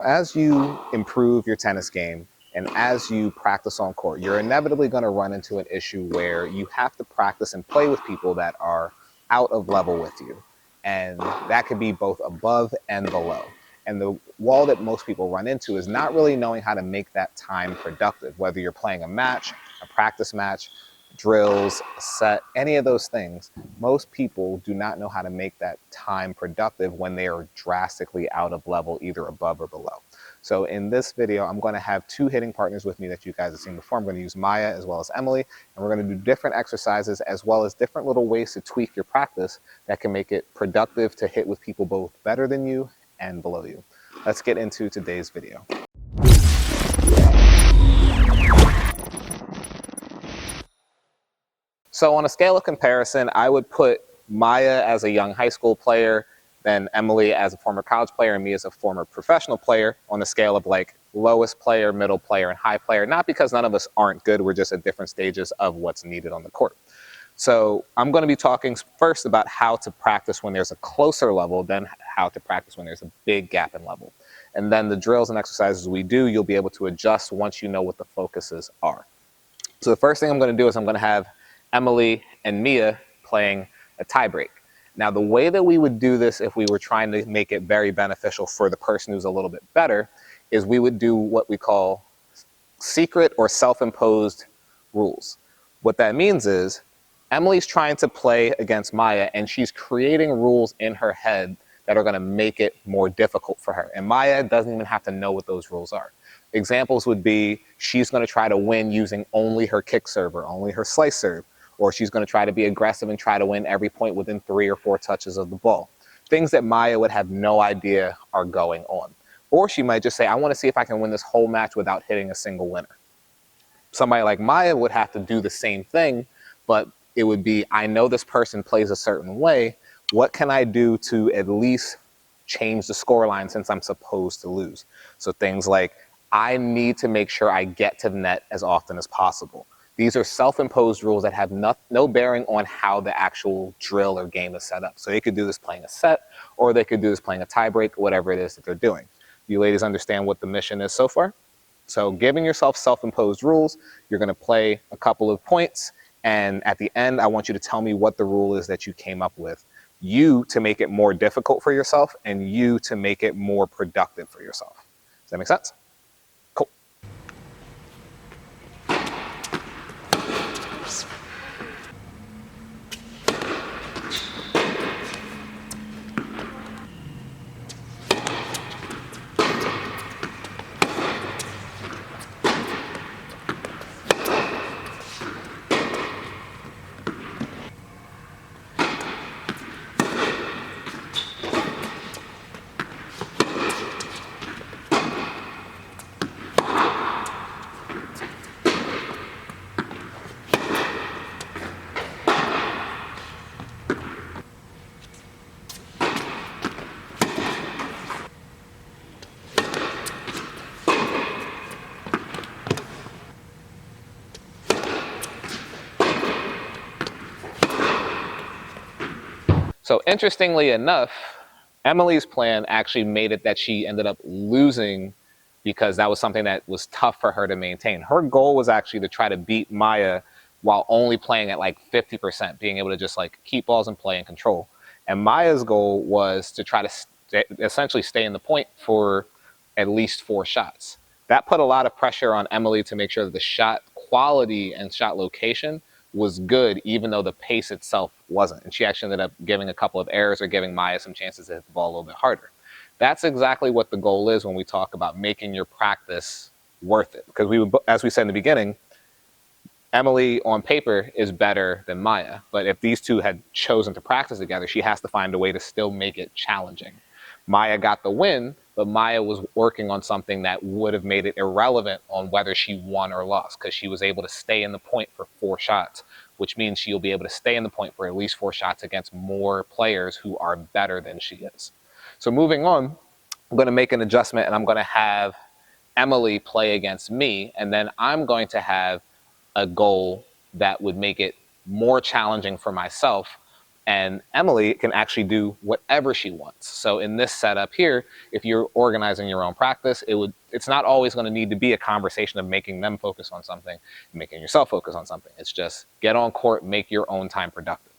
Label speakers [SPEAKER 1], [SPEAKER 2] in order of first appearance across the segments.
[SPEAKER 1] As you improve your tennis game and as you practice on court, you're inevitably going to run into an issue where you have to practice and play with people that are out of level with you. And that could be both above and below. And the wall that most people run into is not really knowing how to make that time productive, whether you're playing a match, a practice match, drills, a set, any of those things. Most people do not know how to make that time productive when they are drastically out of level, either above or below. So in this video, I'm going to have two hitting partners with me that you guys have seen before. I'm going to use Maya as well as Emily, and we're going to do different exercises as well as different little ways to tweak your practice that can make it productive to hit with people both better than you and below you. Let's get into today's video. So on a scale of comparison, I would put Maya as a young high school player, then Emily as a former college player, and me as a former professional player on the scale of like lowest player, middle player, and high player. Not because none of us aren't good, we're just at different stages of what's needed on the court. So I'm going to be talking first about how to practice when there's a closer level, then how to practice when there's a big gap in level. And then the drills and exercises we do, you'll be able to adjust once you know what the focuses are. So the first thing I'm going to do is I'm going to have Emily and Mia playing a tiebreak. Now, the way that we would do this if we were trying to make it very beneficial for the person who's a little bit better is we would do what we call secret or self-imposed rules. What that means is Emily's trying to play against Maya and she's creating rules in her head that are going to make it more difficult for her. And Maya doesn't even have to know what those rules are. Examples would be she's going to try to win using only her kick serve or only her slice serve, or she's going to try to be aggressive and try to win every point within 3 or 4 touches of the ball. Things that Maya would have no idea are going on. Or she might just say, I want to see if I can win this whole match without hitting a single winner. Somebody like Maya would have to do the same thing, but it would be, I know this person plays a certain way. What can I do to at least change the scoreline since I'm supposed to lose? So things like, I need to make sure I get to the net as often as possible. These are self-imposed rules that have no bearing on how the actual drill or game is set up. So they could do this playing a set, or they could do this playing a tiebreak, whatever it is that they're doing. You ladies understand what the mission is so far? So giving yourself self-imposed rules, you're going to play a couple of points, and at the end, I want you to tell me what the rule is that you came up with. You to make it more difficult for yourself, and you to make it more productive for yourself. Does that make sense? Cool. So interestingly enough, Emily's plan actually made it that she ended up losing because that was something that was tough for her to maintain. Her goal was actually to try to beat Maya while only playing at like 50%, being able to just like keep balls in play and control. And Maya's goal was to try to essentially stay in the point for at least 4 shots. That put a lot of pressure on Emily to make sure that the shot quality and shot location was good, even though the pace itself wasn't. And she actually ended up giving a couple of errors or giving Maya some chances to hit the ball a little bit harder. That's exactly what the goal is when we talk about making your practice worth it. Because as we said in the beginning, Emily on paper is better than Maya. But if these two had chosen to practice together, she has to find a way to still make it challenging. Maya got the win, but Maya was working on something that would have made it irrelevant on whether she won or lost, because she was able to stay in the point for 4 shots, which means she'll be able to stay in the point for at least 4 shots against more players who are better than she is. So moving on, I'm going to make an adjustment and I'm going to have Emily play against me, and then I'm going to have a goal that would make it more challenging for myself. And Emily can actually do whatever she wants. So in this setup here, if you're organizing your own practice, it's not always going to need to be a conversation of making them focus on something, making yourself focus on something. It's just get on court, make your own time productive.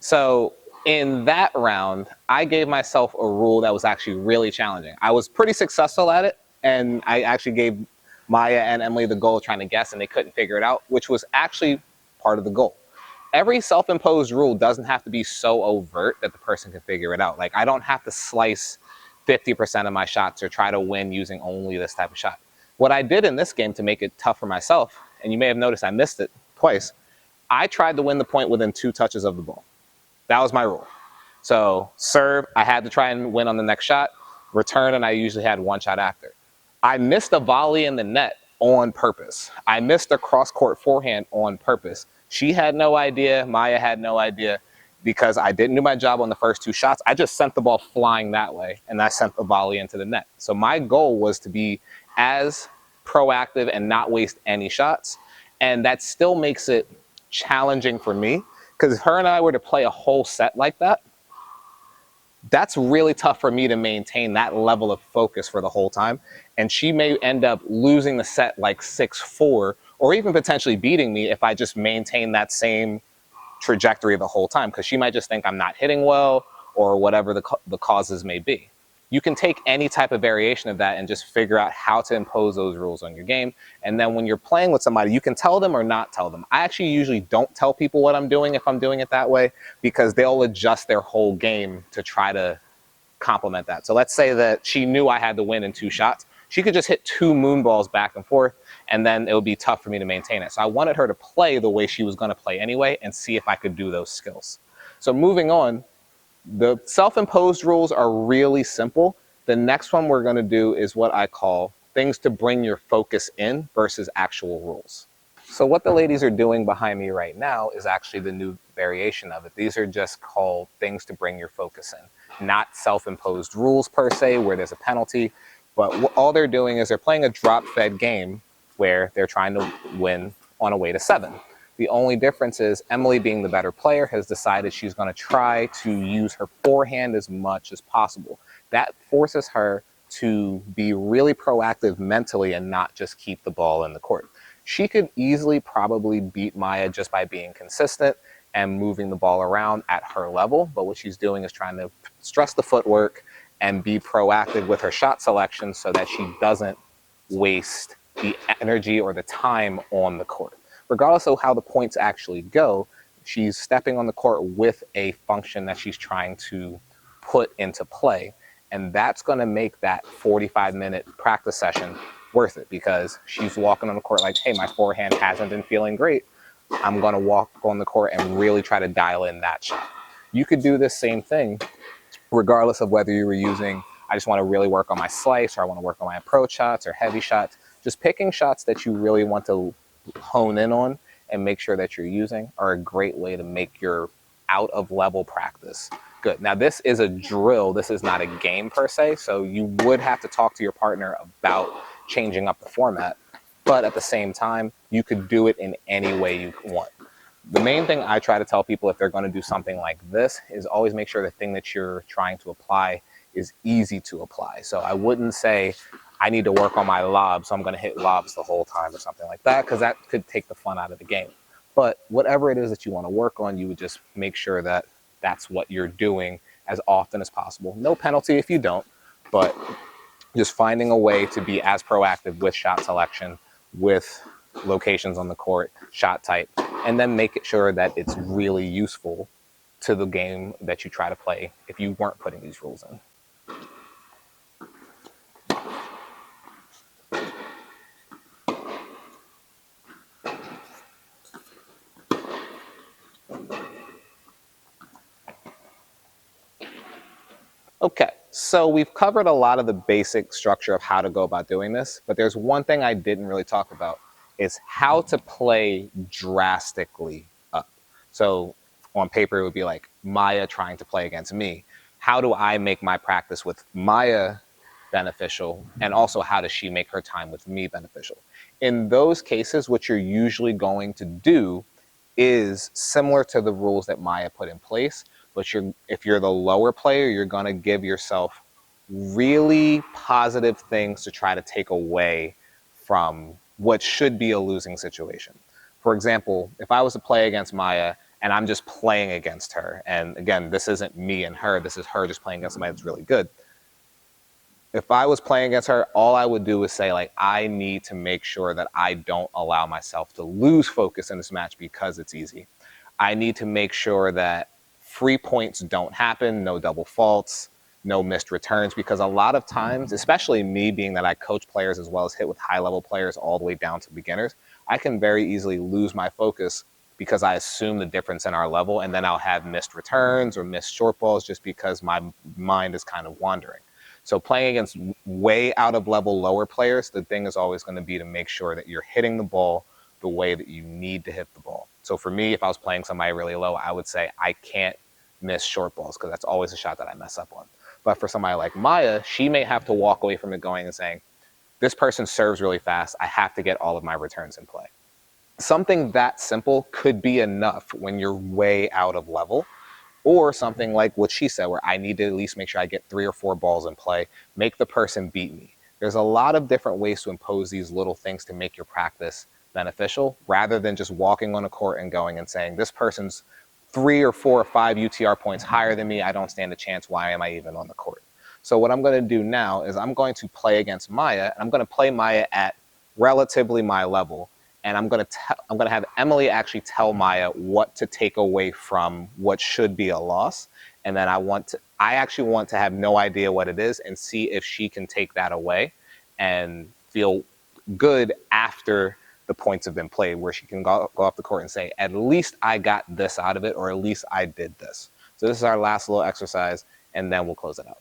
[SPEAKER 1] So in that round, I gave myself a rule that was actually really challenging. I was pretty successful at it, and I actually gave Maya and Emily the goal of trying to guess, and they couldn't figure it out, which was actually part of the goal. Every self-imposed rule doesn't have to be so overt that the person can figure it out. Like, I don't have to slice 50% of my shots or try to win using only this type of shot. What I did in this game to make it tough for myself, and you may have noticed I missed it twice, I tried to win the point within 2 touches of the ball. That was my rule. So serve, I had to try and win on the next shot. Return, and I usually had 1 shot after. I missed a volley in the net on purpose. I missed a cross-court forehand on purpose. She had no idea. Maya had no idea because I didn't do my job on the first 2 shots. I just sent the ball flying that way, and I sent the volley into the net. So my goal was to be as proactive and not waste any shots. And that still makes it challenging for me, because if her and I were to play a whole set like that, that's really tough for me to maintain that level of focus for the whole time. And she may end up losing the set like 6-4, or even potentially beating me if I just maintain that same trajectory the whole time, because she might just think I'm not hitting well, or whatever the causes may be. You can take any type of variation of that and just figure out how to impose those rules on your game. And then when you're playing with somebody, you can tell them or not tell them. I actually usually don't tell people what I'm doing if I'm doing it that way, because they'll adjust their whole game to try to complement that. So let's say that she knew I had to win in 2 shots. She could just hit 2 moon balls back and forth, and then it would be tough for me to maintain it. So I wanted her to play the way she was going to play anyway and see if I could do those skills. So moving on, the self-imposed rules are really simple. The next one we're going to do is what I call things to bring your focus in versus actual rules. So what the ladies are doing behind me right now is actually the new variation of it. These are just called things to bring your focus in, not self-imposed rules per se where there's a penalty, but all they're doing is they're playing a drop-fed game where they're trying to win on a way to 7. The only difference is Emily, being the better player, has decided she's going to try to use her forehand as much as possible. That forces her to be really proactive mentally and not just keep the ball in the court. She could easily probably beat Maya just by being consistent and moving the ball around at her level, but what she's doing is trying to stress the footwork and be proactive with her shot selection so that she doesn't waste the energy or the time on the court. Regardless of how the points actually go, she's stepping on the court with a function that she's trying to put into play. And that's going to make that 45-minute practice session worth it, because she's walking on the court like, hey, my forehand hasn't been feeling great. I'm going to walk on the court and really try to dial in that shot. You could do this same thing regardless of whether you were using, I just want to really work on my slice, or I want to work on my approach shots or heavy shots. Just picking shots that you really want to hone in on and make sure that you're using are a great way to make your out of level practice good. Now, this is a drill. This is not a game per se. So you would have to talk to your partner about changing up the format. But at the same time, you could do it in any way you want. The main thing I try to tell people if they're going to do something like this is always make sure the thing that you're trying to apply is easy to apply. So I wouldn't say, I need to work on my lob, so I'm going to hit lobs the whole time or something like that, because that could take the fun out of the game. But whatever it is that you want to work on, you would just make sure that that's what you're doing as often as possible. No penalty if you don't, but just finding a way to be as proactive with shot selection, with locations on the court, shot type, and then make it sure that it's really useful to the game that you try to play if you weren't putting these rules in. Okay, so we've covered a lot of the basic structure of how to go about doing this, but there's one thing I didn't really talk about, is how to play drastically up. So on paper, it would be like Maya trying to play against me. How do I make my practice with Maya beneficial? And also, how does she make her time with me beneficial? In those cases, what you're usually going to do is similar to the rules that Maya put in place, but if you're the lower player, you're going to give yourself really positive things to try to take away from what should be a losing situation. For example, if I was to play against Maya and I'm just playing against her, and again, this isn't me and her, this is her just playing against somebody that's really good. If I was playing against her, all I would do is say, like, I need to make sure that I don't allow myself to lose focus in this match because it's easy. I need to make sure that free points don't happen, no double faults, no missed returns, because a lot of times, especially me being that I coach players as well as hit with high-level players all the way down to beginners, I can very easily lose my focus because I assume the difference in our level, and then I'll have missed returns or missed short balls just because my mind is kind of wandering. So playing against way out of level lower players, the thing is always going to be to make sure that you're hitting the ball the way that you need to hit the ball. So for me, if I was playing somebody really low, I would say I can't miss short balls because that's always a shot that I mess up on. But for somebody like Maya, she may have to walk away from it going and saying, this person serves really fast, I have to get all of my returns in play. Something that simple could be enough when you're way out of level. Or something like what she said, where I need to at least make sure I get 3 or 4 balls in play, make the person beat me. There's a lot of different ways to impose these little things to make your practice beneficial, rather than just walking on a court and going and saying, this person's 3 or 4 or 5 UTR points higher than me, I don't stand a chance, why am I even on the court? So what I'm going to do now is I'm going to play against Maya, and I'm going to play Maya at relatively my level. And I'm going to have Emily actually tell Maya what to take away from what should be a loss. And then I actually want to have no idea what it is and see if she can take that away and feel good after the points have been played, where she can go off the court and say, at least I got this out of it, or at least I did this. So this is our last little exercise, and then we'll close it out.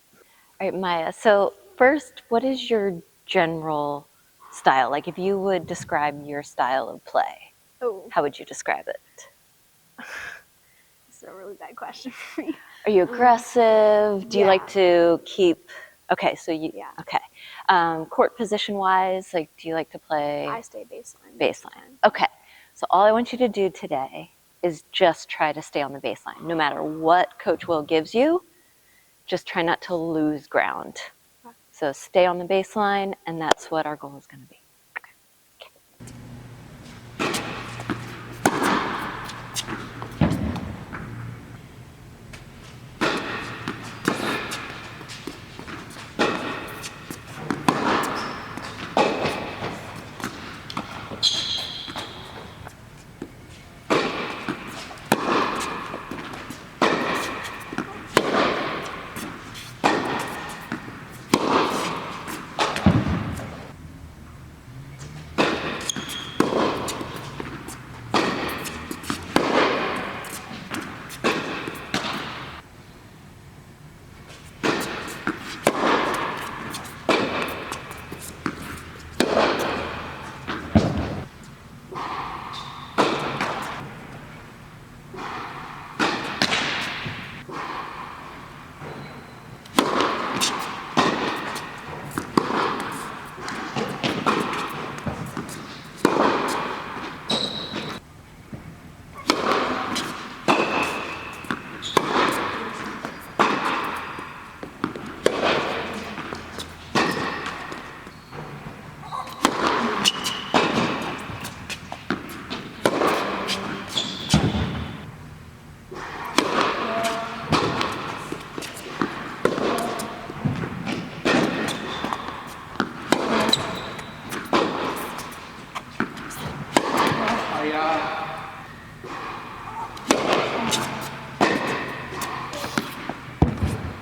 [SPEAKER 2] All right, Maya. So first, what is your general style? Like, if you would describe your style of play, how would you describe it?
[SPEAKER 3] This is a really bad question for me.
[SPEAKER 2] Are you aggressive? Do you like to keep? Okay, so okay. Court position wise, like, do you like to play?
[SPEAKER 3] I stay baseline.
[SPEAKER 2] Baseline. Okay. So all I want you to do today is just try to stay on the baseline, no matter what Coach Will gives you. Just try not to lose ground. So stay on the baseline, and that's what our goal is going to be.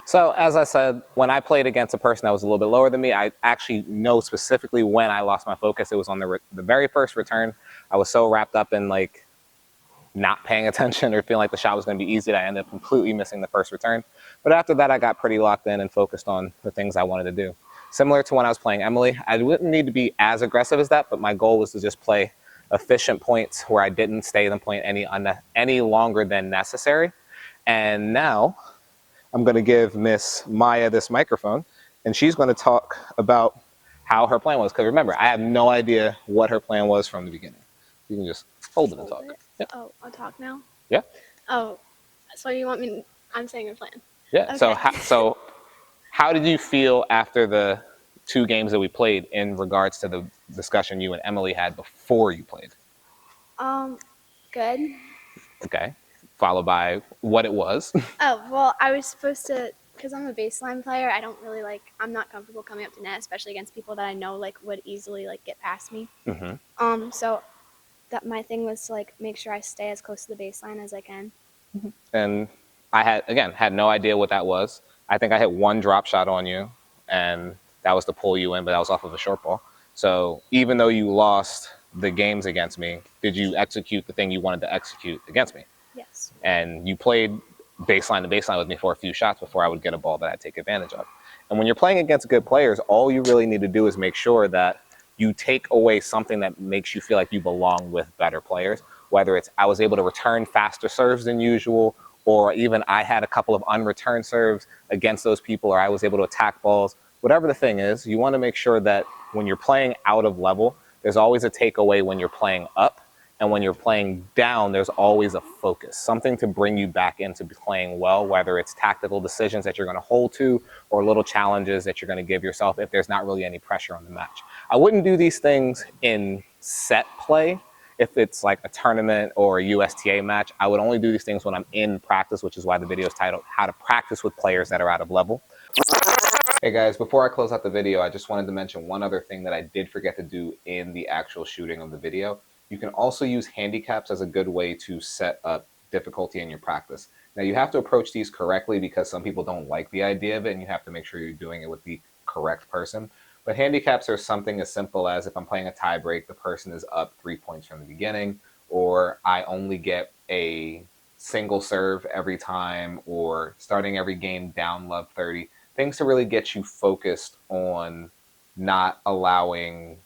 [SPEAKER 1] So as I said, when I played against a person that was a little bit lower than me, I actually know specifically when I lost my focus. It was on the very first return. I was so wrapped up in like not paying attention or feeling like the shot was going to be easy that I ended up completely missing the first return. But after that, I got pretty locked in and focused on the things I wanted to do. Similar to when I was playing Emily, I wouldn't need to be as aggressive as that, but my goal was to just play efficient points where I didn't stay in the point any longer than necessary. And now I'm going to give Miss Maya this microphone, and she's going to talk about how her plan was. Because remember, I have no idea what her plan was from the beginning. You can just hold it and talk. Yep.
[SPEAKER 3] Oh, I'll talk now?
[SPEAKER 1] Yeah.
[SPEAKER 3] Oh, so you want me, I'm saying your plan.
[SPEAKER 1] Yeah.
[SPEAKER 3] Okay.
[SPEAKER 1] So how did you feel after the 2 games that we played in regards to the discussion you and Emily had before you played?
[SPEAKER 3] Good.
[SPEAKER 1] Okay. Followed by what it was.
[SPEAKER 3] Oh, well, I was supposed to, because I'm a baseline player, I don't really I'm not comfortable coming up to net, especially against people that I know would easily get past me.
[SPEAKER 1] Mm-hmm.
[SPEAKER 3] So that my thing was to make sure I stay as close to the baseline as I can.
[SPEAKER 1] And I had no idea what that was. I think I hit 1 drop shot on you, and that was to pull you in, but that was off of a short ball. So even though you lost the games against me, did you execute the thing you wanted to execute against me?
[SPEAKER 3] Yes.
[SPEAKER 1] And you played baseline to baseline with me for a few shots before I would get a ball that I'd take advantage of. And when you're playing against good players, all you really need to do is make sure that you take away something that makes you feel like you belong with better players, whether it's I was able to return faster serves than usual, or even I had a couple of unreturned serves against those people, or I was able to attack balls. Whatever the thing is, you want to make sure that when you're playing out of level, there's always a takeaway when you're playing up. And when you're playing down, there's always a focus, something to bring you back into playing well, whether it's tactical decisions that you're going to hold to or little challenges that you're going to give yourself if there's not really any pressure on the match. I wouldn't do these things in set play. If it's like a tournament or a USTA match, I would only do these things when I'm in practice, which is why the video is titled How to Practice with Players That Are Out of Level. Hey guys, before I close out the video, I just wanted to mention one other thing that I did forget to do in the actual shooting of the video. You can also use handicaps as a good way to set up difficulty in your practice. Now you have to approach these correctly because some people don't like the idea of it, and you have to make sure you're doing it with the correct person. But handicaps are something as simple as if I'm playing a tie break, the person is up 3 points from the beginning, or I only get a single serve every time, or starting every game down love 30. Things to really get you focused on not allowing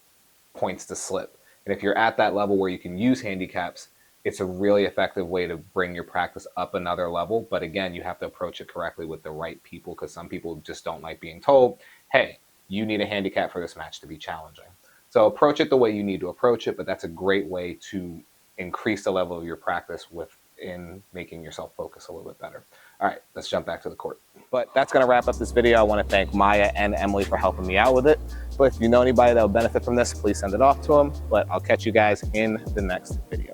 [SPEAKER 1] points to slip. And if you're at that level where you can use handicaps, it's a really effective way to bring your practice up another level. But again, you have to approach it correctly with the right people, because some people just don't like being told, hey, you need a handicap for this match to be challenging. So approach it the way you need to approach it, but that's a great way to increase the level of your practice within making yourself focus a little bit better. All right, let's jump back to the court. But that's going to wrap up this video. I want to thank Maya and Emily for helping me out with it. But if you know anybody that would benefit from this, please send it off to them. But I'll catch you guys in the next video.